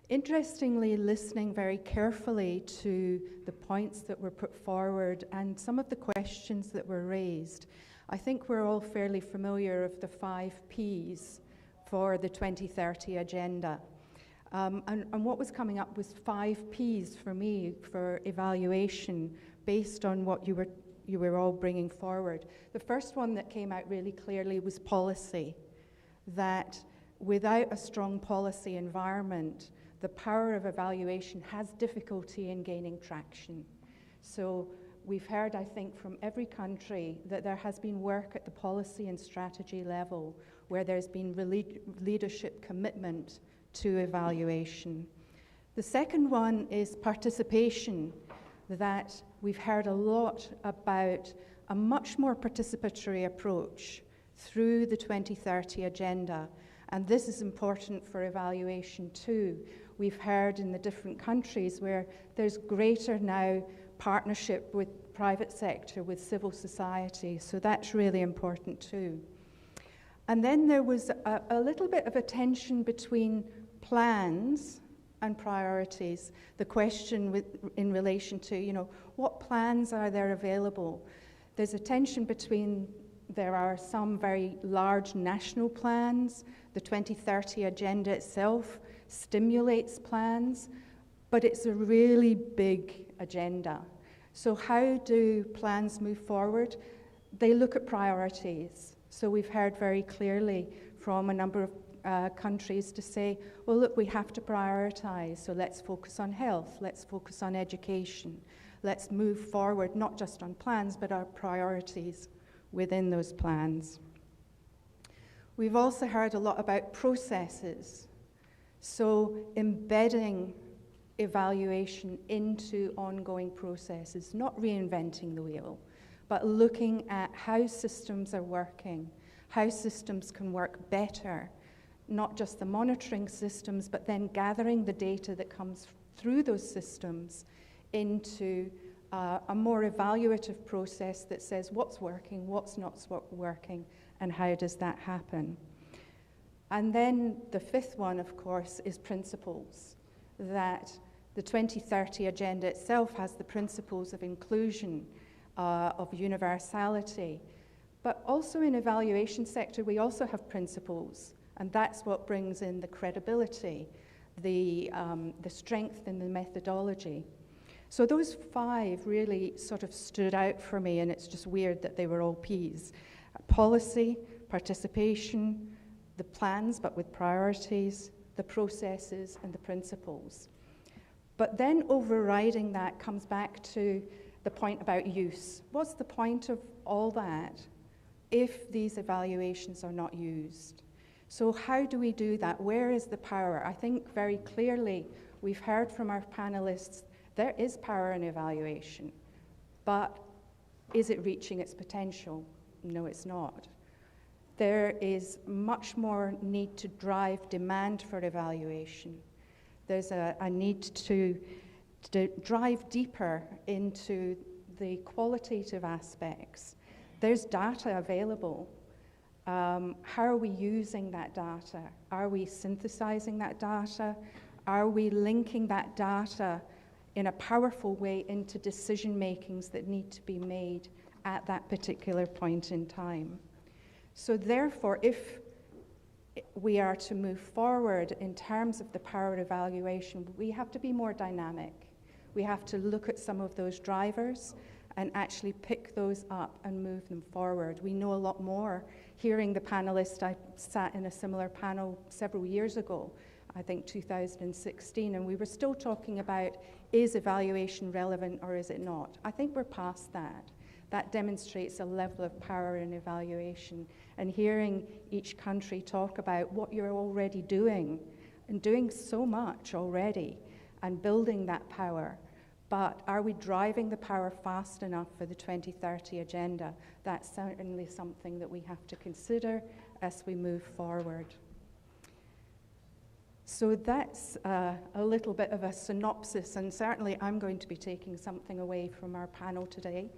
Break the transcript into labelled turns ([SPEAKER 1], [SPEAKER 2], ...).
[SPEAKER 1] Interestingly, listening very carefully to the points that were put forward and some of the questions that were raised, I think we're all fairly familiar of the 5 Ps for the 2030 agenda. And what was coming up was 5 Ps for me for evaluation based on what you were all bringing forward. The first one that came out really clearly was policy, that without a strong policy environment, the power of evaluation has difficulty in gaining traction. So we've heard, I think, from every country that there has been work at the policy and strategy level where there's been leadership commitment to evaluation. The second one is participation, that we've heard a lot about a much more participatory approach through the 2030 agenda. And this is important for evaluation too. We've heard in the different countries where there's greater now partnership with private sector, with civil society, so that's really important too. And then there was a little bit of a tension between plans and priorities. The question in relation to, what plans are there available? There's a tension between, there are some very large national plans. The 2030 agenda itself stimulates plans, but it's a really big agenda. So how do plans move forward? They look at priorities. So we've heard very clearly from a number of countries to say, well, look, we have to prioritize. So let's focus on health, let's focus on education. Let's move forward, not just on plans, but our priorities within those plans. We've also heard a lot about processes. So embedding evaluation into ongoing processes, not reinventing the wheel, but looking at how systems are working, how systems can work better, not just the monitoring systems, but then gathering the data that comes through those systems into a more evaluative process that says what's working, what's not working, and how does that happen. And then the fifth one, of course, is principles, that the 2030 agenda itself has the principles of inclusion, of universality, but also in evaluation sector we also have principles, and that's what brings in the credibility, the strength in the methodology. So those 5 really sort of stood out for me, and it's just weird that they were all Ps. Policy, participation, the plans but with priorities, the processes and the principles. But then overriding that comes back to the point about use. What's the point of all that if these evaluations are not used? So how do we do that? Where is the power? I think very clearly we've heard from our panelists there is power in evaluation, but is it reaching its potential? No, it's not. There is much more need to drive demand for evaluation. There's a need to drive deeper into the qualitative aspects. There's data available. How are we using that data? Are we synthesizing that data? Are we linking that data in a powerful way into decision makings that need to be made at that particular point in time? So therefore, if we are to move forward in terms of the power of evaluation, we have to be more dynamic. We have to look at some of those drivers and actually pick those up and move them forward. We know a lot more. Hearing the panelists, I sat in a similar panel several years ago, I think 2016, and we were still talking about, is evaluation relevant or is it not? I think we're past that. That demonstrates a level of power in evaluation. And hearing each country talk about what you're already doing, and doing so much already, and building that power. But are we driving the power fast enough for the 2030 agenda? That's certainly something that we have to consider as we move forward. So that's a little bit of a synopsis, and certainly I'm going to be taking something away from our panel today.